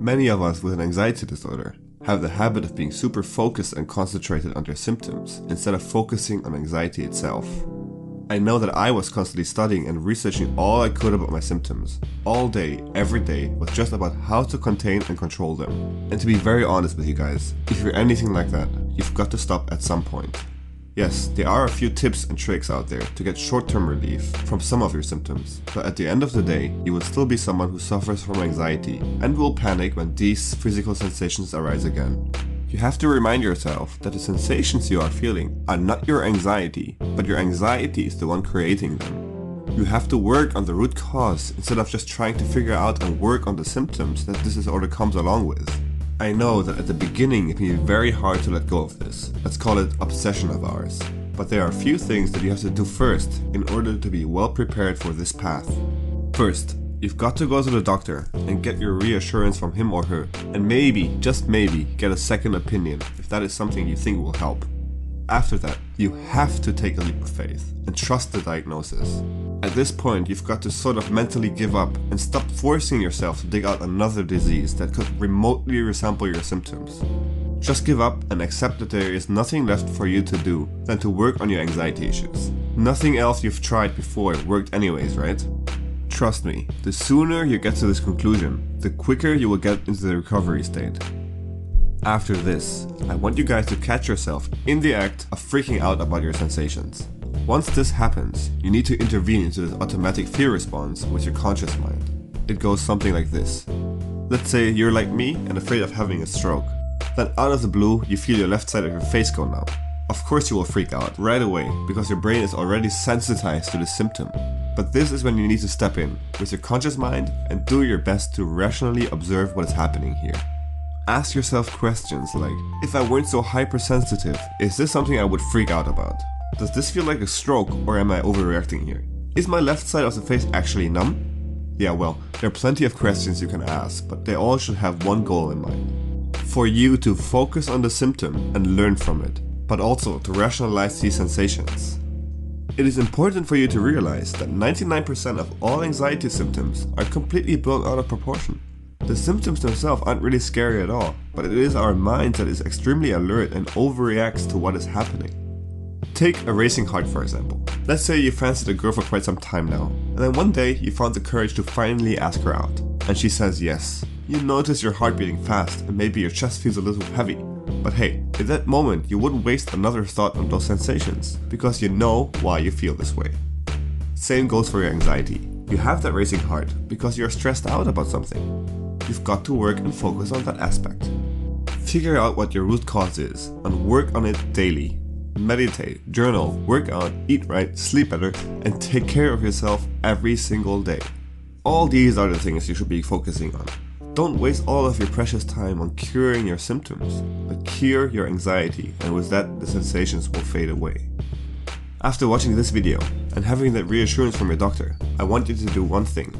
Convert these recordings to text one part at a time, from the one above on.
Many of us with an anxiety disorder have the habit of being super focused and concentrated on their symptoms instead of focusing on anxiety itself. I know that I was constantly studying and researching all I could about my symptoms, all day, every day, was just about how to contain and control them. And to be very honest with you guys, if you're anything like that, you've got to stop at some point. Yes, there are a few tips and tricks out there to get short-term relief from some of your symptoms, but at the end of the day, you will still be someone who suffers from anxiety and will panic when these physical sensations arise again. You have to remind yourself that the sensations you are feeling are not your anxiety, but your anxiety is the one creating them. You have to work on the root cause instead of just trying to figure out and work on the symptoms that this disorder comes along with. I know that at the beginning it can be very hard to let go of this. Let's call it obsession of ours. But there are a few things that you have to do first in order to be well prepared for this path. First, you've got to go to the doctor and get your reassurance from him or her, and maybe, just maybe, get a second opinion if that is something you think will help. After that, you have to take a leap of faith and trust the diagnosis. At this point, you've got to sort of mentally give up and stop forcing yourself to dig out another disease that could remotely resemble your symptoms. Just give up and accept that there is nothing left for you to do than to work on your anxiety issues. Nothing else you've tried before worked anyways, right? Trust me, the sooner you get to this conclusion, the quicker you will get into the recovery state. After this, I want you guys to catch yourself in the act of freaking out about your sensations. Once this happens, you need to intervene into this automatic fear response with your conscious mind. It goes something like this. Let's say you're like me and afraid of having a stroke. Then out of the blue, you feel your left side of your face go numb. Of course you will freak out right away because your brain is already sensitized to the symptom. But this is when you need to step in with your conscious mind and do your best to rationally observe what is happening here. Ask yourself questions like, if I weren't so hypersensitive, is this something I would freak out about? Does this feel like a stroke or am I overreacting here? Is my left side of the face actually numb? Yeah, well, there are plenty of questions you can ask, but they all should have one goal in mind. For you to focus on the symptom and learn from it, but also to rationalize these sensations. It is important for you to realize that 99% of all anxiety symptoms are completely blown out of proportion. The symptoms themselves aren't really scary at all, but it is our mind that is extremely alert and overreacts to what is happening. Take a racing heart for example. Let's say you fancied a girl for quite some time now, and then one day you found the courage to finally ask her out, and she says yes. You notice your heart beating fast and maybe your chest feels a little heavy. But hey, in that moment you wouldn't waste another thought on those sensations, because you know why you feel this way. Same goes for your anxiety. You have that racing heart because you're stressed out about something. You've got to work and focus on that aspect. Figure out what your root cause is and work on it daily. Meditate, journal, work out, eat right, sleep better, and take care of yourself every single day. All these are the things you should be focusing on. Don't waste all of your precious time on curing your symptoms, but cure your anxiety, and with that the sensations will fade away. After watching this video and having that reassurance from your doctor, I want you to do one thing.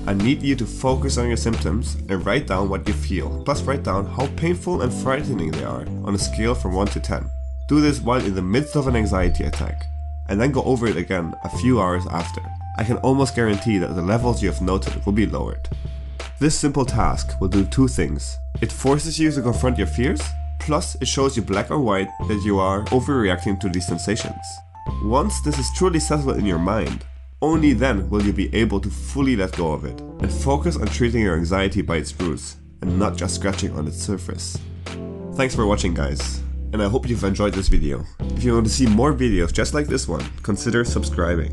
I need you to focus on your symptoms and write down what you feel, plus write down how painful and frightening they are on a scale from 1 to 10. Do this while in the midst of an anxiety attack, and then go over it again a few hours after. I can almost guarantee that the levels you have noted will be lowered. This simple task will do two things. It forces you to confront your fears, plus it shows you black or white that you are overreacting to these sensations. Once this is truly settled in your mind, only then will you be able to fully let go of it and focus on treating your anxiety by its roots and not just scratching on its surface. Thanks for watching guys, and I hope you've enjoyed this video. If you want to see more videos just like this one, consider subscribing.